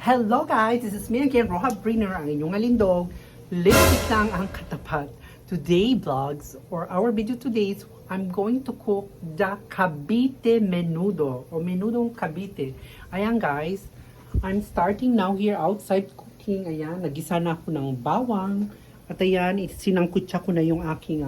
Hello guys, this is me again, Roha Brinner, ang inyong alindog. Lipstick lang ang katapat. Today vlogs, or our video today is, I'm going to cook the Cavite menudo, or menudong Cavite. Ayan guys, I'm starting now here outside cooking. Ayan, nagisa na ako ng bawang. At ayan, sinangkutsa ko na yung aking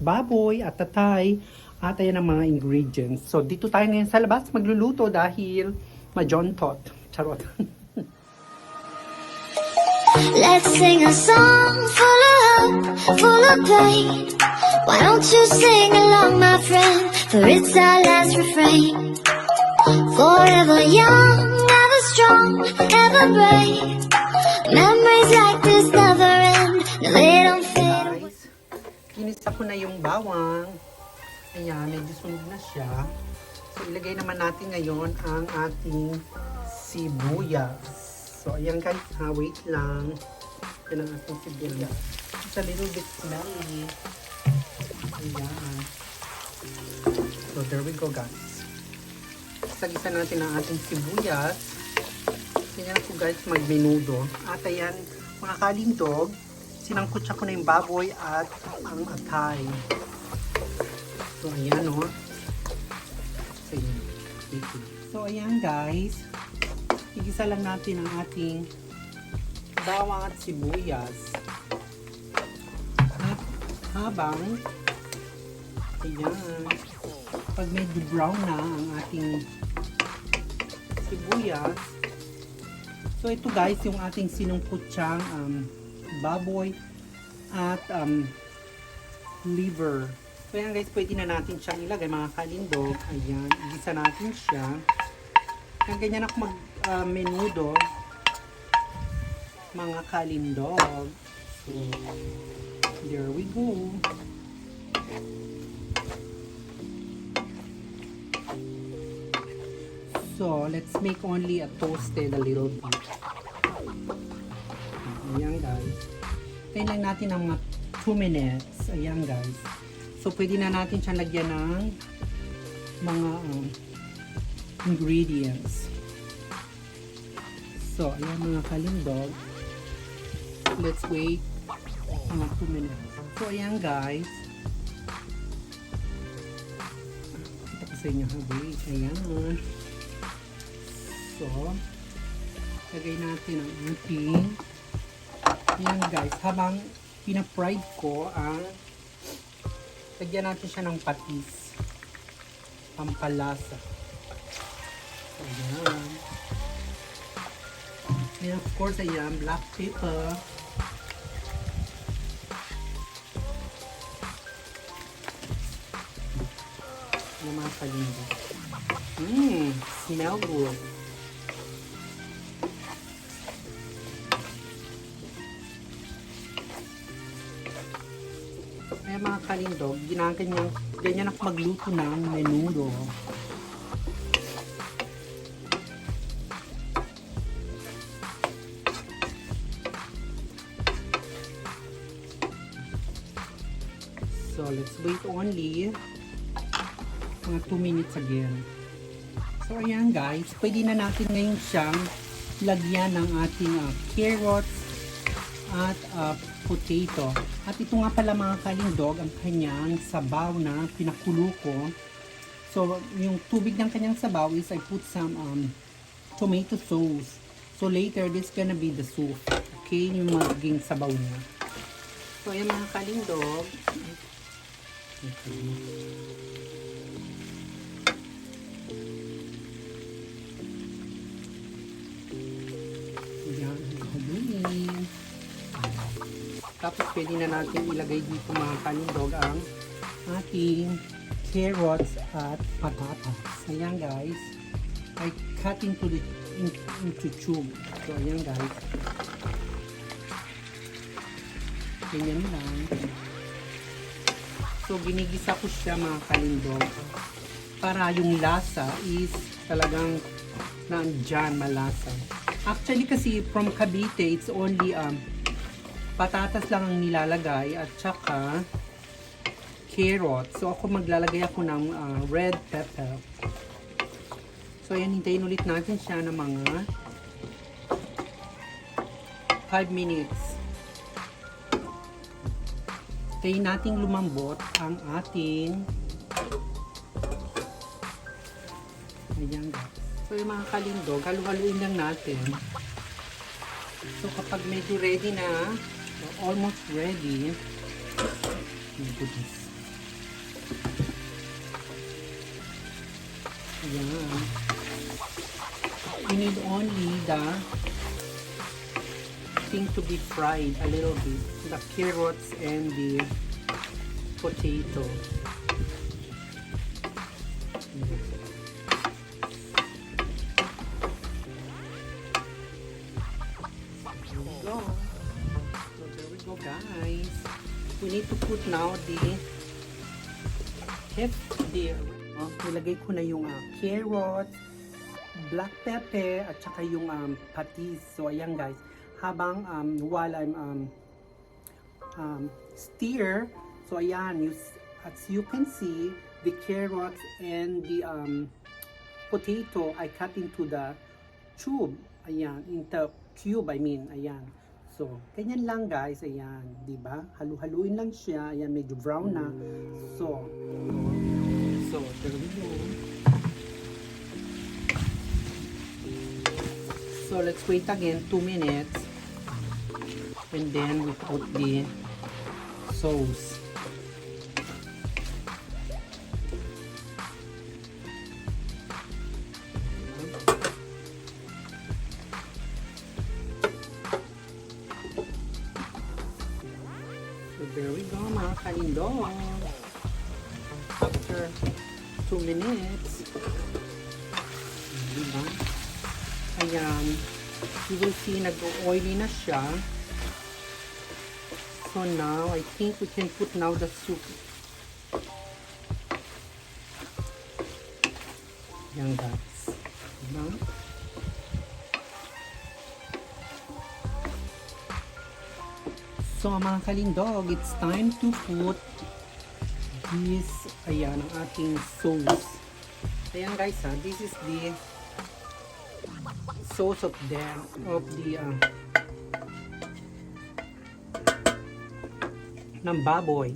baboy at tatay. At ayan ang mga ingredients. So dito tayo ngayon sa labas magluluto dahil majontot. Charot. Let's sing a song full of hope, full of pain. Why don't you sing along, my friend? For it's our last refrain. Forever young, ever strong, ever brave. Memories like this never end. No, they don't fade away. Guys, kinisa ko na yung bawang. Ayan, medyo sunog na siya. So ilagay naman natin ngayon ang ating sibuyas. So, ayan guys, wait lang. Yan ang ating sibuyas. It's a little bit smelly. Ayan. So, there we go guys. Sagisa natin ang ating sibuyas. Ganyan ako guys magmenudo. At ayan, mga kalindog, sinangkutsa ko na yung baboy at ang atay. So, ayan o. So, ayan guys. Igisa lang natin ang ating bawang at sibuyas. At habang ayan, pag medyo brown na ang ating sibuyas, so ito guys yung ating sinungkutsang baboy at liver. So ayan guys, pwede na natin siyang ilagay mga kalindog. Ayan, igisa natin siya. Ang ganyan ako menudo mga kalindog. So there we go. So let's make only a toasted a little bit. Ayan guys, tayo lang natin ng mga 2 minutes. Ayan guys, so pwede na natin siya lagyan ng mga ingredients. So, ayan mga kalindog. Let's wait mga 2 minutes. So, ayan guys. Kita ko sa inyo ha. Wait. Ayan. So, lagay natin ang ating ayan guys. Habang pina-fried ko ang lagyan natin siya ng patis. Pampalasa. Ayan. And of course, ayan, black pepper. Ayan mga kalindog. Smell good. Ayan mga kalindog, ganyan ako magluto ng menudo. So, let's wait only mga 2 minutes again. So, ayan guys. Pwede na natin ngayon siyang lagyan ng ating carrots at potato. At ito nga pala mga kalindog, ang kanyang sabaw na pinakulo ko. So, yung tubig ng kanyang sabaw is I put some tomato sauce. So, later, this gonna be the soup. Okay? Yung magiging sabaw niya. So, ayan mga kalindog. Okay. Ayan, gawin. Tapos pwede na natin ilagay dito mga kalindog ang ating carrots at patatas. Ayan guys. I cut into tube. So ayan guys. Ganyan lang. So, ginigisa ko siya mga kalindog para yung lasa is talagang nandyan, malasa. Actually kasi from Cavite, it's only patatas lang ang nilalagay at saka carrot. So, ako maglalagay ako ng red pepper. So, ayan, hintayin ulit natin siya ng mga 5 minutes. Tayo nating lumambot ang ating ayan guys. So yung mga kalindog, halu-haluin lang natin. So kapag medyo ready na, or almost ready, ayan. We need only the thing to be fried a little bit. The carrots and the potato. So there we go guys. We need to put now the nilagay ko na yung carrot, black pepper at saka yung patis. So ayan guys, habang while I'm stir, so ayan, as you can see, the carrots and the potato I cut into the tube. Ayan, into cube I mean. Ayan. So, ganyan lang guys. Ayan, 'di ba? Halu-haluin lang siya. Ayan, medyo brown na. So there we go. So, let's wait again 2 minutes. And then we put the sauce. So there we go mga kalindong. After 2 minutes. Diba? Ayan. You will see nag-oily na siya. So now, I think we can put now the soup. Ayan guys. Diba? So mga kalindog, it's time to put this, ayan, ang ating sauce. Ayan guys ha, this is the sauce of the ng baboy.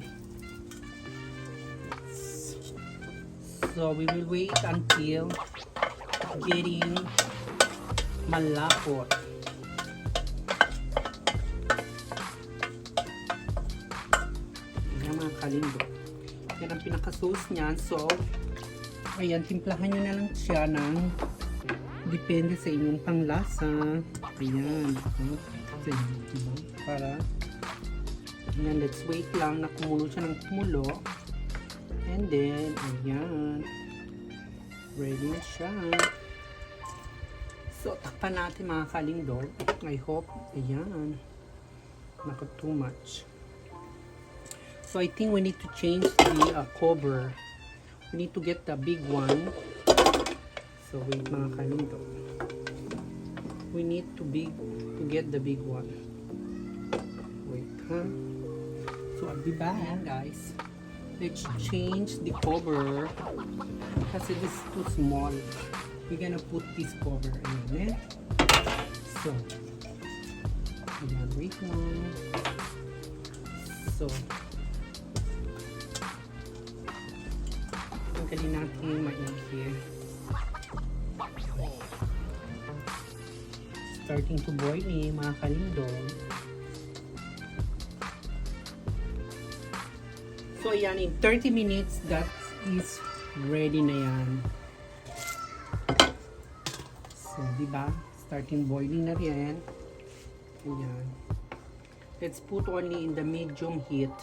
So we will wait until getting malapot. Ayan mga kalindog. Yan ang pinaka-sauce niyan. So, ayan, timplahan nyo na lang siya ng depende sa inyong panglasa. Ayan. Para, ayan, let's wait lang na kumulo siya ng kumulo. And then, ayan. Ready na siya. So, takpan natin mga kalindog. I hope, ayan. Not too much. So I think we need to change the cover. We need to get the big one. So wait mga kalindog. We need to get the big one. Wait, huh? So I'll be back. Ayan, guys. Let's change the cover. Kasi this is too small. We're gonna put this cover in. So, ayan, wait lang. So, tanggalin natin maigi. Starting to boil mga kalindog. So ayan, in 30 minutes that is ready na yan. So diba, starting boiling na rin. Ayan. Let's put only in the medium heat.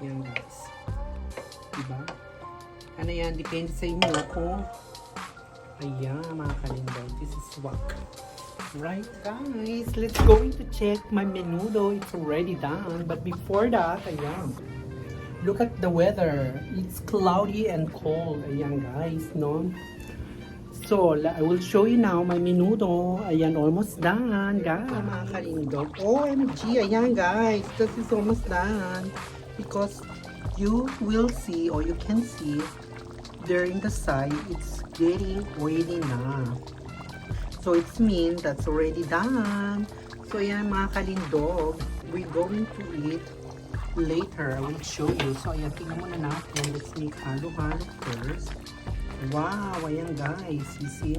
Ayan guys. Diba? Ano yan, depende sa inyo kung ayan mga kalindog, this is wak. Right guys, let's go to check my menudo. It's already done, but before that, ayan, look at the weather. It's cloudy and cold. Ayan guys, no? So, I will show you now my menudo. Ayan, almost done, guys. Mga kalindog. OMG, ayan guys, this is almost done. Because you will see, or you can see, there in the side, it's getting oily na. So it's mean that's already done. So yan mga kalindog, we're going to eat later. I will show you. So ayan, tingnan muna natin. Let's make halo-halo first. Wow, ayan guys, you see?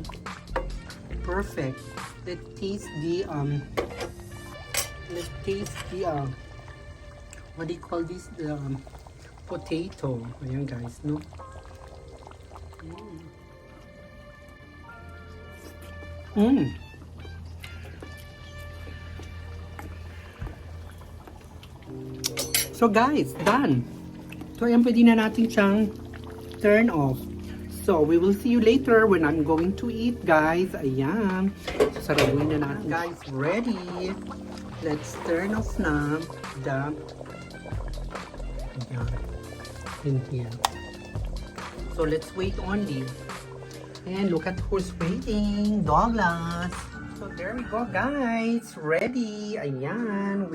Perfect. Let's taste the what do you call this? The potato. Ayan guys, no? Mmm. So guys, done. So ayan, pwede na natin siyang turn off. So we will see you later when I'm going to eat, guys. Ayan. So sarabuin na natin. Guys, ready. Let's turn off na the in here. So let's wait only. And look at who's waiting. Douglas. So there we go, guys. Ready. Ayan.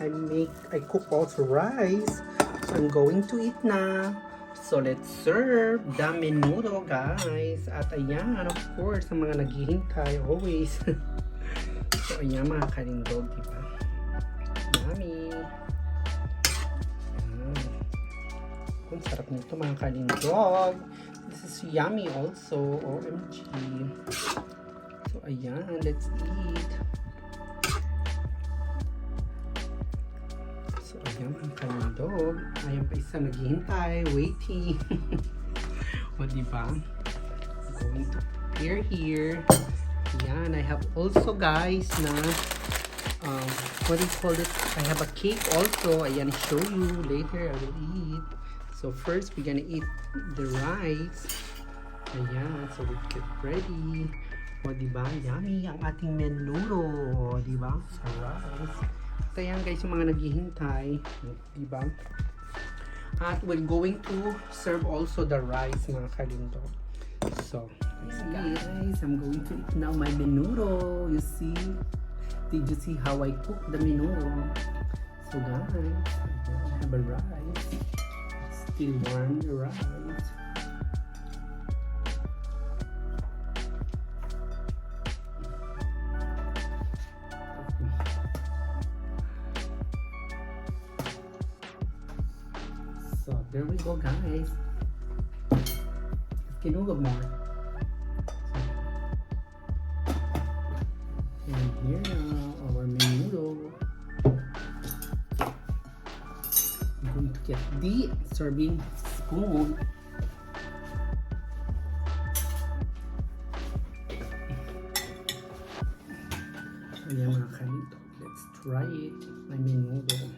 I cook also rice. So I'm going to eat na. So let's serve the menudo, guys. At ayan, of course, sa mga naghihintay always. So ayan mga kalindog, diba? Yummy. Ang sarap nito mga kalindog. This is yummy also. OMG. So ayan, let's eat. So ayan mga kalindog. Ayan pa isa naghihintay. Waiting. O diba? I'm going to prepare here. Ayan, I have also guys na what do you call it? I have a cake also. Ayan, show you later. I will eat. So first, we're gonna eat the rice. Ayan, so we get ready. O, diba? Yummy ang ating menudo. O, diba? Sa rice. At ayan guys, yung mga naghihintay. Diba? At we're going to serve also the rice, mga kalindo. So, guys, I'm going to eat now my menudo. You see? Did you see how I cook the menudo? So guys, I have a rice. Still warm the rice. So there we go, guys. Kinulog more. And here now, our menudo. I'm going to get the serving spoon. So yan mga kanito. Let's try it. My menudo.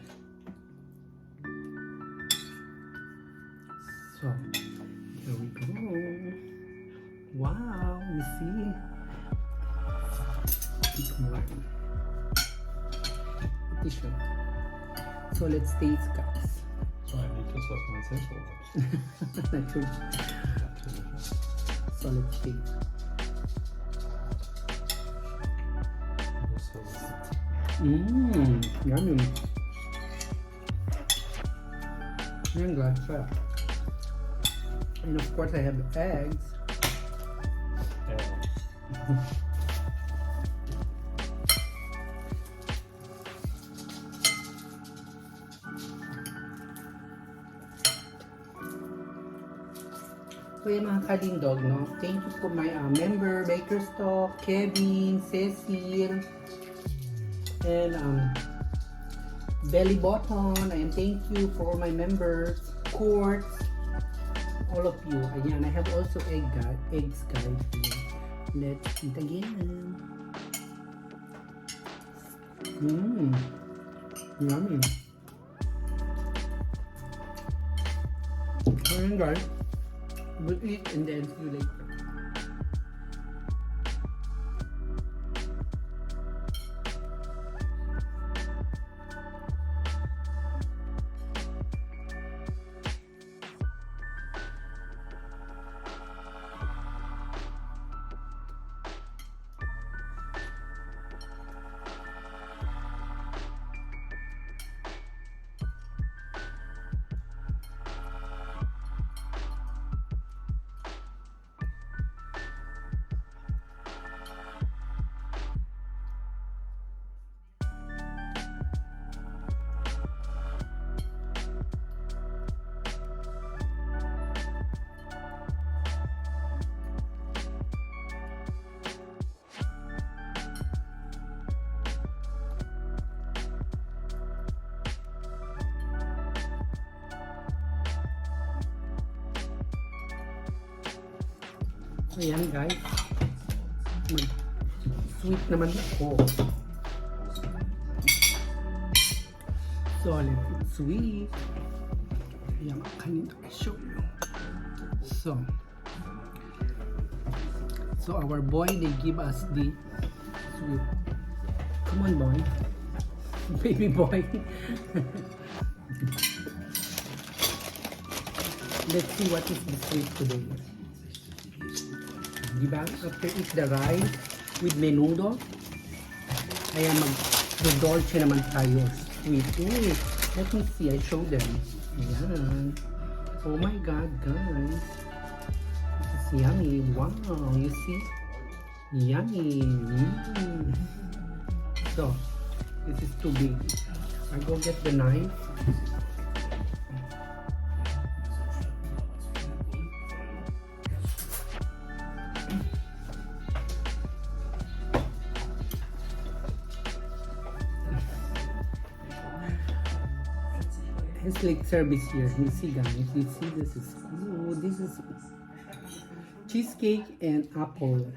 So, here we go. Wow, you see? It's more. Tissue. So let's taste, guys. So I need to stop my sensual. So let's taste. Mmm, yummy. And guys, so. And of course I have eggs. Yeah. So yung mga kalindog, no? Thank you for my member, Baker Stock, Kevin, Cecil, and Belly Button. And thank you for my members, Court, all of you. Ayan, I have also eggs, guys. Let's eat again. Mmm, yummy. Ayan, guys. We'll eat and then see you later. Ayan guys. Sweet naman ako. So, let's eat sweet. Ayan, kanina show you. So our boy, they give us the sweet. Come on, boy. Baby boy. Let's see what is the sweet today. Diba? After eat the rice with menudo, ayan, mag-dolce naman tayo. Sweet. Ooh, let me see. I show them. Ayan. Oh my God, guys. This is yummy. Wow, you see? Yummy. So, this is too big. I go get the knife. It's like service here. You see, guys. You see, this is cool. This is cheesecake and apple.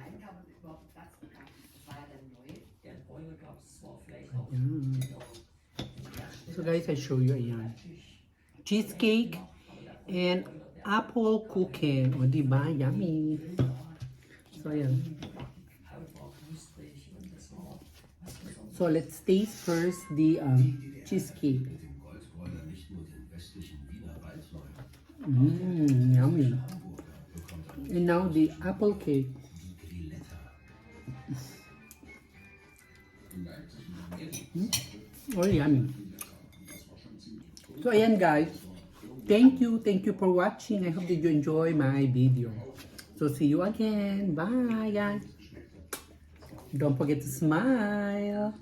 Ayan. So guys, I show you ayan. Cheesecake and apple cooking. O diba? Yummy. So ayan. So let's taste first the cheesecake. Yummy. And now the apple cake. Oh, yummy. So ayan guys, thank you for watching. I hope that you enjoy my video. So see you again. Bye guys. Don't forget to smile.